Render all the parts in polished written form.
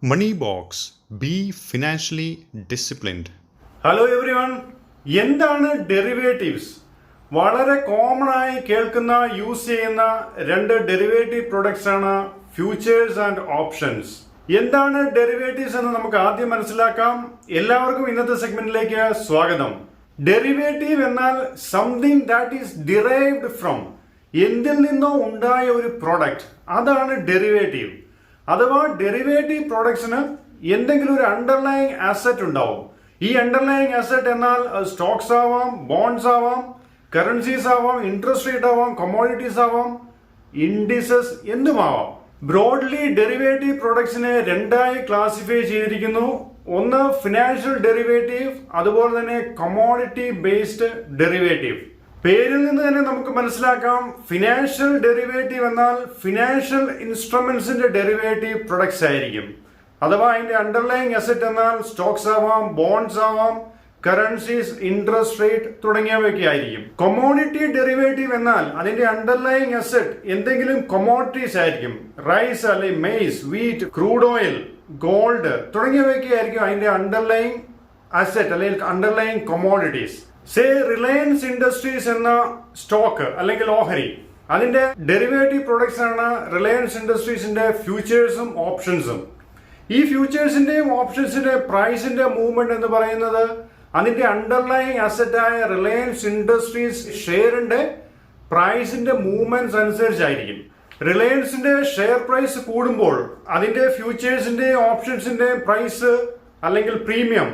Money Box. Be financially disciplined. Hello everyone, എന്താണ് derivatives? വളരെ common ആയി കേൾക്കുന്ന യൂസ് ചെയ്യുന്ന രണ്ട് ഡെറിവേറ്റീവ് പ്രൊഡക്ട്സ് ആണ് ഫ്യൂച്ചേഴ്സ് ആൻഡ് ഓപ്ഷൻസ്. എന്താണ് ഡെറിവേറ്റീവ്സ് എന്ന് നമുക്ക് ആദ്യം മനസ്സിലാക്കാം. എല്ലാവർക്കും ഇന്നത്തെ സെഗ്മെന്റിലേക്ക് സ്വാഗതം. ഡെറിവേറ്റീവ് എന്നാൽ something that is derived from, എന്തിൽ നിന്നോ ഉണ്ടായ ഒരു പ്രോഡക്റ്റ്, അതാണ് ഡെറിവേറ്റീവ്. അഥവാ ഡെറിവേറ്റീവ് പ്രോഡക്ട്സിന് എന്തെങ്കിലും ഒരു അണ്ടർലൈങ് അസറ്റ് ഉണ്ടാവും. ഈ അണ്ടർലൈങ് അസറ്റ് എന്നാൽ സ്റ്റോക്സ് ആവാം, ബോണ്ട്സ് ആവാം, കറൻസീസ് ആവാം, ഇൻട്രസ്റ്റ് റേറ്റ് ആവാം, കമ്മോഡിറ്റീസ് ആവാം, ഇൻഡിസസ് എന്തുമാവാം. ബ്രോഡ്ലി ഡെറിവേറ്റീവ് പ്രോഡക്ട്സിനെ രണ്ടായി ക്ലാസിഫൈ ചെയ്തിരിക്കുന്നു. ഒന്ന് ഫിനാൻഷ്യൽ ഡെറിവേറ്റീവ്, അതുപോലെ തന്നെ കമ്മോഡിറ്റി ബേസ്ഡ് ഡെറിവേറ്റീവ്. പേരിൽ നിന്ന് തന്നെ നമുക്ക് മനസ്സിലാക്കാം, ഫിനാൻഷ്യൽ ഡെറിവേറ്റീവ് എന്നാൽ ഫിനാൻഷ്യൽ ഇൻസ്ട്രുമെന്റ്സിന്റെ ഡെറിവേറ്റീവ് പ്രൊഡക്ട്സ് ആയിരിക്കും. അഥവാ അതിന്റെ അണ്ടർലൈങ് അസറ്റ് എന്നാൽ സ്റ്റോക്സ് ആവാം, ബോണ്ട്സ് ആവാം, കറൻസീസ്, ഇൻട്രസ്റ്റ് റേറ്റ് തുടങ്ങിയവയൊക്കെ ആയിരിക്കും. കൊമോഡിറ്റി ഡെറിവേറ്റീവ് എന്നാൽ അതിന്റെ അണ്ടർലൈങ് അസറ്റ് എന്തെങ്കിലും കൊമോഡിറ്റീസ് ആയിരിക്കും. റൈസ് അല്ലെങ്കിൽ maze, wheat, crude oil, gold തുടങ്ങിയവയൊക്കെ ആയിരിക്കും അതിന്റെ അണ്ടർലൈങ് അസറ്റ് അല്ലെങ്കിൽ underlying commodities. Say Reliance industries എന്ന സ്റ്റോക്ക് അല്ലെങ്കിൽ ഓഹരി, അതിന്റെ ഡെറിവേറ്റീവ് പ്രൊഡക്ട്സ് ആണ് റിലയൻസ് ഇൻഡസ്ട്രീസിന്റെ ഫ്യൂച്ചേഴ്സും ഓപ്ഷൻസും. ഈ ഫ്യൂച്ചേഴ്സിന്റെയും ഓപ്ഷൻസിന്റെ പ്രൈസിന്റെ മൂവ്മെന്റ് എന്ന് പറയുന്നത് അതിന്റെ അണ്ടർലൈങ് അസറ്റായ റിലയൻസ് ഇൻഡസ്ട്രീസ് ഷെയറിന്റെ പ്രൈസിന്റെ മൂവ്മെന്റ്സ് അനുസരിച്ചായിരിക്കും. റിലയൻസിന്റെ ഷെയർ പ്രൈസ് കൂടുമ്പോൾ അതിന്റെ ഫ്യൂച്ചേഴ്സിന്റെയും ഓപ്ഷൻസിന്റെയും പ്രൈസ് അല്ലെങ്കിൽ പ്രീമിയം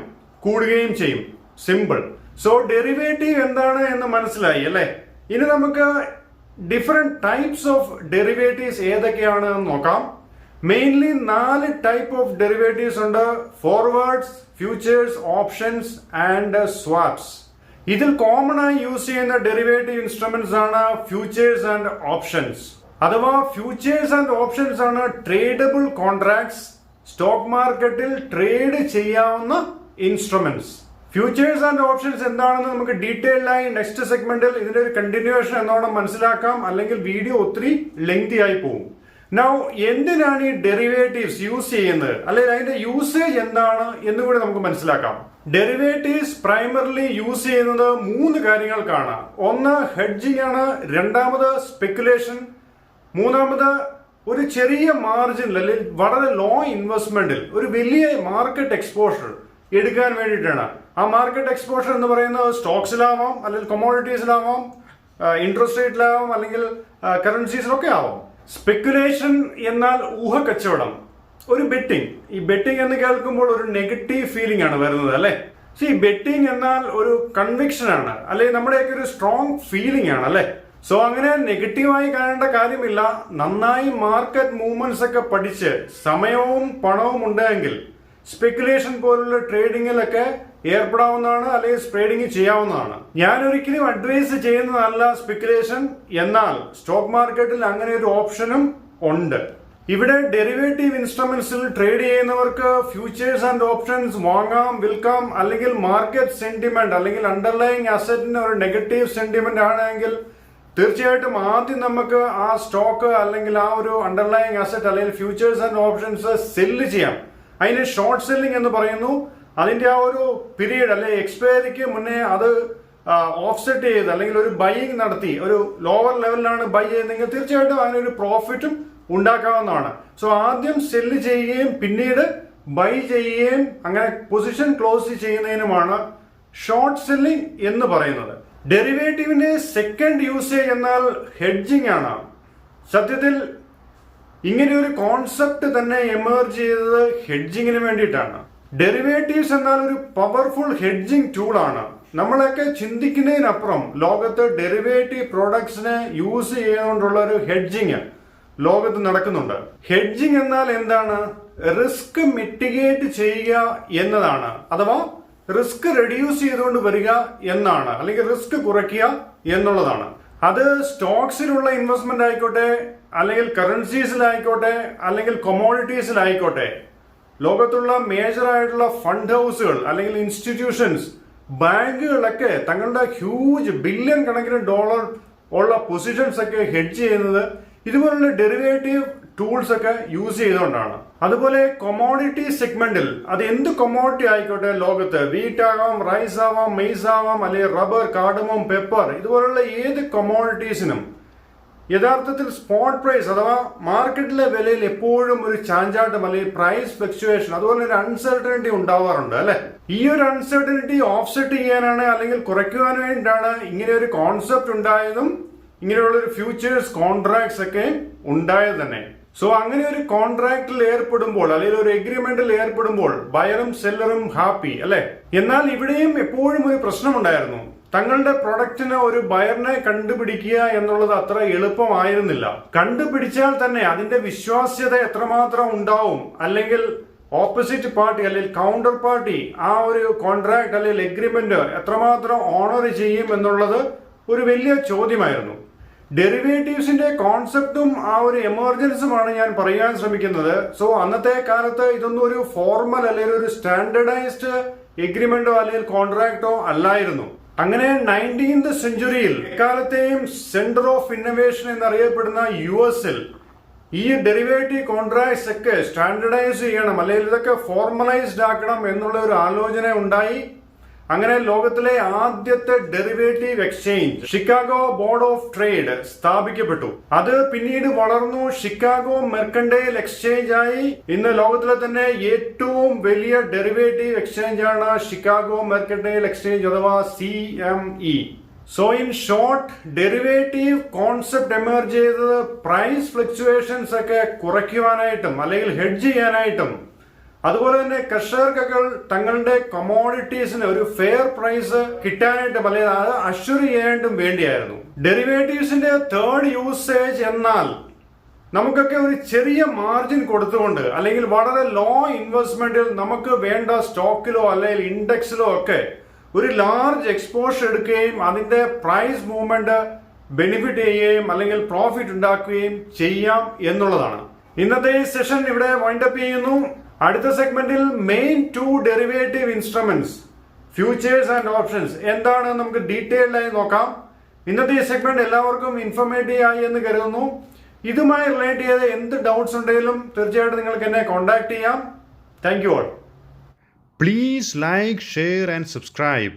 കൂടുകയും ചെയ്യും. സിമ്പിൾ. സോ ഡെറിവേറ്റീവ് എന്താണ് എന്ന് മനസ്സിലായി അല്ലേ? ഇനി നമുക്ക് ഡിഫറെന്റ് ടൈപ്സ് ഓഫ് ഡെറിവേറ്റീവ്സ് ഏതൊക്കെയാണ് എന്ന് നോക്കാം. മെയിൻലി 4 ടൈപ്പ് ഓഫ് ഡെറിവേറ്റീവ്സ് ഉണ്ട്: forwards, futures, options and swaps. ഇതിൽ കോമൺ ആയി യൂസ് ചെയ്യുന്ന ഡെറിവേറ്റീവ് ഇൻസ്ട്രുമെന്റ്സ് ആണ് ഫ്യൂച്ചേഴ്സ് ആൻഡ് ഓപ്ഷൻസ്. അഥവാ ഫ്യൂച്ചേഴ്സ് ആൻഡ് ഓപ്ഷൻസ് ആണ് ട്രേഡബിൾ കോൺട്രാക്ട്സ്, സ്റ്റോക്ക് മാർക്കറ്റിൽ ട്രേഡ് ചെയ്യാവുന്ന ഇൻസ്ട്രുമെന്റ്സ്. ഫ്യൂച്ചേഴ്സ് ആൻഡ് ഓപ്ഷൻസ് എന്താണെന്ന് നമുക്ക് ഡീറ്റെയിൽഡ് ആയി നെക്സ്റ്റ് സെഗ്മെന്റിൽ ഇതിന്റെ ഒരു കണ്ടിന്യൂവേഷൻ എന്നോണം മനസ്സിലാക്കാം, അല്ലെങ്കിൽ വീഡിയോ ഒത്തിരി ലെങ്തി ആയി പോകും. നൗ എന്തിനാണ് ഈ ഡെറിവേറ്റീവ്സ് യൂസ് ചെയ്യുന്നത്, അല്ലെങ്കിൽ അതിന്റെ യൂസേജ് എന്താണ് എന്നുകൂടി നമുക്ക് മനസ്സിലാക്കാം. ഡെറിവേറ്റീവ്സ് പ്രൈമറിലി യൂസ് ചെയ്യുന്നത് 3 കാര്യങ്ങൾക്കാണ്. ഒന്ന് ഹെഡ്ജിങ് ആണ്, രണ്ടാമത് സ്പെക്കുലേഷൻ, മൂന്നാമത് ഒരു ചെറിയ മാർജിനിൽ അല്ലെങ്കിൽ വളരെ ലോ ഇൻവെസ്റ്റ്മെന്റിൽ ഒരു വലിയ മാർക്കറ്റ് എക്സ്പോഷർ എടുക്കാൻ വേണ്ടിയിട്ടാണ്. ആ മാർക്കറ്റ് എക്സ്പോഷർ എന്ന് പറയുന്നത് സ്റ്റോക്സിലാവാം, അല്ലെങ്കിൽ കൊമോഡിറ്റീസിലാവാം, ഇൻട്രസ്റ്റ് റേറ്റിലാവാം, അല്ലെങ്കിൽ കറൻസീസിലൊക്കെ ആവാം. സ്പെക്കുലേഷൻ എന്നാൽ ഊഹക്കച്ചവടം, ഒരു ബെറ്റിംഗ്. ഈ ബെറ്റിംഗ് എന്ന് കേൾക്കുമ്പോൾ ഒരു നെഗറ്റീവ് ഫീലിംഗ് ആണ് വരുന്നത് അല്ലെ? ഈ ബെറ്റിംഗ് എന്നാൽ ഒരു കൺവിക്ഷൻ ആണ്, അല്ലെങ്കിൽ നമ്മുടെയൊക്കെ ഒരു സ്ട്രോങ് ഫീലിംഗ് ആണ് അല്ലെ? സോ അങ്ങനെ നെഗറ്റീവായി കാണേണ്ട കാര്യമില്ല. നന്നായി മാർക്കറ്റ് മൂവ്മെന്റ്സ് ഒക്കെ പഠിച്ച് സമയവും പണവും ഉണ്ടെങ്കിൽ സ്പെക്കുലേഷൻ പോലുള്ള ട്രേഡിങ്ങിലൊക്കെ ഏർപ്പെടാവുന്നതാണ്, അല്ലെങ്കിൽ ട്രേഡിംഗ് ചെയ്യാവുന്നതാണ്. ഞാൻ ഒരിക്കലും അഡ്വൈസ് ചെയ്യുന്നതല്ല സ്പെക്കുലേഷൻ, എന്നാൽ സ്റ്റോക്ക് മാർക്കറ്റിൽ അങ്ങനെ ഒരു ഓപ്ഷനും ഉണ്ട്. ഇവിടെ ഡെറിവേറ്റീവ് ഇൻസ്ട്രുമെന്റ്സിൽ ട്രേഡ് ചെയ്യുന്നവർക്ക് ഫ്യൂച്ചേഴ്സ് ആൻഡ് ഓപ്ഷൻസ് വാങ്ങാം, വിൽക്കാം. അല്ലെങ്കിൽ മാർക്കറ്റ് സെന്റിമെന്റ് അല്ലെങ്കിൽ അണ്ടർലൈങ് അസറ്റിന് ഒരു നെഗറ്റീവ് സെന്റിമെന്റ് ആണെങ്കിൽ തീർച്ചയായിട്ടും ആദ്യം നമുക്ക് ആ സ്റ്റോക്ക് അല്ലെങ്കിൽ ആ ഒരു അണ്ടർലൈങ് അസറ്റ് അല്ലെങ്കിൽ ഫ്യൂച്ചേഴ്സ് ആൻഡ് ഓപ്ഷൻസ് സെല്ല് ചെയ്യാം. അതിന് ഷോർട്ട് സെല്ലിംഗ് എന്ന് പറയുന്നു. അതിന്റെ ആ ഒരു പീരീഡ് അല്ലെങ്കിൽ എക്സ്പയറിക്ക് മുന്നേ അത് ഓഫ്സെറ്റ് ചെയ്ത് അല്ലെങ്കിൽ ഒരു ബൈയിങ് നടത്തി ഒരു ലോവർ ലെവലിലാണ് ബൈ ചെയ്യുന്നതെങ്കിൽ തീർച്ചയായിട്ടും അതിനൊരു പ്രോഫിറ്റും ഉണ്ടാക്കാവുന്നതാണ്. സോ ആദ്യം സെല്ല് ചെയ്യുകയും പിന്നീട് ബൈ ചെയ്യുകയും അങ്ങനെ പൊസിഷൻ ക്ലോസ് ചെയ്യുന്നതിനുമാണ് ഷോർട്ട് സെല്ലിംഗ് എന്ന് പറയുന്നത്. ഡെറിവേറ്റീവിന്റെ സെക്കൻഡ് യൂസേജ് എന്നാൽ ഹെഡ്ജിങ് ആണ്. സത്യത്തിൽ ഇങ്ങനെ ഒരു കോൺസെപ്റ്റ് തന്നെ എമേർജ് ചെയ്തത് ഹെഡ്ജിങ്ങിന് വേണ്ടിയിട്ടാണ്. ഡെറിവേറ്റീവ്സ് എന്നാൽ ഒരു പവർഫുൾ ഹെഡ്ജിങ് ടൂൾ ആണ്. നമ്മളൊക്കെ ചിന്തിക്കുന്നതിനപ്പുറം ലോകത്ത് ഡെറിവേറ്റീവ് പ്രോഡക്ട്സിനെ യൂസ് ചെയ്തുകൊണ്ടുള്ള ഒരു ഹെഡ്ജിങ് ലോകത്ത് നടക്കുന്നുണ്ട്. ഹെഡ്ജിങ് എന്നാൽ എന്താണ്? റിസ്ക് മിറ്റിഗേറ്റ് ചെയ്യുക എന്നതാണ്. അഥവാ റിസ്ക് റെഡ്യൂസ് ചെയ്തുകൊണ്ട് വരിക എന്നാണ്, അല്ലെങ്കിൽ റിസ്ക് കുറയ്ക്കുക എന്നുള്ളതാണ്. അത് സ്റ്റോക്സിലുള്ള ഇൻവെസ്റ്റ്മെന്റ് ആയിക്കോട്ടെ, അല്ലെങ്കിൽ കറൻസീസിലായിക്കോട്ടെ, അല്ലെങ്കിൽ കൊമോഡിറ്റീസിലായിക്കോട്ടെ. ലോകത്തുള്ള മേജർ ആയിട്ടുള്ള ഫണ്ട് ഹൗസുകൾ അല്ലെങ്കിൽ ഇൻസ്റ്റിറ്റ്യൂഷൻസ്, ബാങ്കുകളൊക്കെ തങ്ങളുടെ ഹ്യൂജ് ബില്യൺ കണക്കിന് ഡോളർ ഉള്ള പൊസിഷൻസ് ഒക്കെ ഹെഡ്ജ് ചെയ്യുന്നത് ഇതുപോലുള്ള ഡെറിവേറ്റീവ് ടൂൾസ് ഒക്കെ യൂസ് ചെയ്തുകൊണ്ടാണ്. അതുപോലെ കൊമോഡിറ്റി സെഗ്മെന്റിൽ അത് എന്ത് കൊമോഡിറ്റി ആയിക്കോട്ടെ ലോകത്ത്, വീറ്റ് ആവാം, റൈസ് ആവാം, മെയ്സ് ആവാം, അല്ലെങ്കിൽ റബ്ബർ, കാർഡമം, പെപ്പർ, ഇതുപോലുള്ള ഏത് കൊമോഡിറ്റീസിനും യഥാർത്ഥത്തിൽ സ്പോട്ട് പ്രൈസ് അഥവാ മാർക്കറ്റിലെ വിലയിൽ എപ്പോഴും ഒരു ചാഞ്ചാട്ടം അല്ലെങ്കിൽ പ്രൈസ് ഫ്ലക്ച്വേഷൻ, അതുപോലെ ഒരു അൺസർട്ടനിറ്റി ഉണ്ടാവാറുണ്ട് അല്ലെ. ഈ ഒരു അൺസർട്ടനിറ്റി ഓഫ്സെറ്റ് ചെയ്യാനാണ് അല്ലെങ്കിൽ കുറയ്ക്കുവാൻ വേണ്ടിയിട്ടാണ് ഇങ്ങനെ ഒരു കോൺസെപ്റ്റ് ഉണ്ടായതും ഇങ്ങനെയുള്ള ഒരു ഫ്യൂച്ചേഴ്സ് കോൺട്രാക്ട്സ് ഒക്കെ ഉണ്ടായത് തന്നെ. സോ അങ്ങനെ ഒരു കോൺട്രാക്റ്റിൽ ഏർപ്പെടുമ്പോൾ അല്ലെങ്കിൽ ഒരു എഗ്രിമെന്റിൽ ഏർപ്പെടുമ്പോൾ ബയറും സെല്ലറും ഹാപ്പി അല്ലെ. എന്നാൽ ഇവിടെയും എപ്പോഴും ഒരു പ്രശ്നമുണ്ടായിരുന്നു. തങ്ങളുടെ പ്രൊഡക്റ്റിന് ഒരു ബയറിനെ കണ്ടുപിടിക്കുക എന്നുള്ളത് അത്ര എളുപ്പമായിരുന്നില്ല. കണ്ടുപിടിച്ചാൽ തന്നെ അതിന്റെ വിശ്വാസ്യത എത്രമാത്രം ഉണ്ടാവും, അല്ലെങ്കിൽ ഓപ്പോസിറ്റ് പാർട്ടി അല്ലെങ്കിൽ കൗണ്ടർ പാർട്ടി ആ ഒരു കോൺട്രാക്ട് അല്ലെങ്കിൽ എഗ്രിമെന്റ് എത്രമാത്രം ഓണർ ചെയ്യും എന്നുള്ളത് ഒരു വലിയ ചോദ്യമായിരുന്നു. ഡെറിവേറ്റീവ്സിന്റെ കോൺസെപ്റ്റും ആ ഒരു എമർജൻസുമാണ് ഞാൻ പറയാൻ ശ്രമിക്കുന്നത്. സോ അന്നത്തെ കാലത്ത് ഇതൊന്നും ഒരു ഫോർമൽ അല്ലെങ്കിൽ ഒരു സ്റ്റാൻഡേർഡൈസ്ഡ് എഗ്രിമെന്റോ അല്ലെങ്കിൽ കോൺട്രാക്ടോ അല്ലായിരുന്നു. അങ്ങനെ 19th സെഞ്ചുറിയിൽ എക്കാലത്തെയും സെന്റർ ഓഫ് ഇന്നോവേഷൻ എന്നറിയപ്പെടുന്ന US-ൽ ഈ ഡെറിവേറ്റീവ് കോൺട്രാക്ട്സ് ഒക്കെ സ്റ്റാൻഡേർഡൈസ് ചെയ്യണം അല്ലെങ്കിൽ ഇതൊക്കെ ഫോർമലൈസ്ഡ് ആക്കണം എന്നുള്ള ഒരു ആലോചന ഉണ്ടായി. അങ്ങനെ ലോകത്തിലെ ആദ്യത്തെ derivative exchange Chicago board of trade സ്ഥാപിക്കപ്പെട്ടു. അത് പിന്നീട് വളർന്നു ഷിക്കാഗോ മെർക്കന്റൈൽ എക്സ്ചേഞ്ച് ആയി. ഇന്ന് ലോകത്തിലെ തന്നെ ഏറ്റവും വലിയ ഡെറിവേറ്റീവ് എക്സ്ചേഞ്ച് ആണ് ഷിക്കാഗോ മെർക്കന്റൈൽ എക്സ്ചേഞ്ച് അഥവാ CME. So in short, derivative concept emerge ചെയ്തത് പ്രൈസ് ഫ്ലക്ച്വേഷൻസ് ഒക്കെ കുറയ്ക്കുവാനായിട്ടും അല്ലെങ്കിൽ ഹെഡ്ജ് ചെയ്യാനായിട്ടും അതുപോലെ തന്നെ കർഷകർക്ക് തങ്ങളുടെ കമോഡിറ്റീസിന് ഒരു ഫെയർ പ്രൈസ് കിട്ടാനായിട്ടും അല്ലെങ്കിൽ അത് അഷ്വർ ചെയ്യാനായിട്ടും വേണ്ടിയായിരുന്നു. ഡെറിവേറ്റീവ്സിന്റെ തേർഡ് യൂസേജ് എന്നാൽ നമുക്കൊക്കെ ഒരു ചെറിയ മാർജിൻ കൊടുത്തുകൊണ്ട് അല്ലെങ്കിൽ വളരെ ലോ ഇൻവെസ്റ്റ്മെന്റിൽ നമുക്ക് വേണ്ട സ്റ്റോക്കിലോ അല്ലെങ്കിൽ ഇൻഡെക്സിലോ ഒക്കെ ഒരു ലാർജ് എക്സ്പോഷർ എടുക്കുകയും അതിന്റെ പ്രൈസ് മൂവ്മെന്റ് ബെനിഫിറ്റ് ചെയ്യുകയും അല്ലെങ്കിൽ പ്രോഫിറ്റ് ഉണ്ടാക്കുകയും ചെയ്യാം എന്നുള്ളതാണ്. ഇന്നത്തെ ഈ സെഷൻ ഇവിടെ വൈൻഡപ്പ് ചെയ്യുന്നു. അടുത്ത സെഗ്മെന്റിൽ main 2 derivative instruments futures and options എന്താണെന്ന് നമുക്ക് ഡീറ്റെയിൽഡ് ആയി നോക്കാം. ഇന്നത്തെ ഈ സെഗ്മെന്റ് എല്ലാവർക്കും ഇൻഫോർമേറ്റീവ് ആയി എന്ന് കരുതുന്നു. ഇതുമായി റിലേറ്റ് ചെയ്ത എന്ത് ഡൗട്ട്സ് ഉണ്ടെങ്കിലും തീർച്ചയായിട്ടും നിങ്ങൾക്ക് എന്നെ കോൺടാക്ട് ചെയ്യാം. Thank you all. Please like, share and subscribe.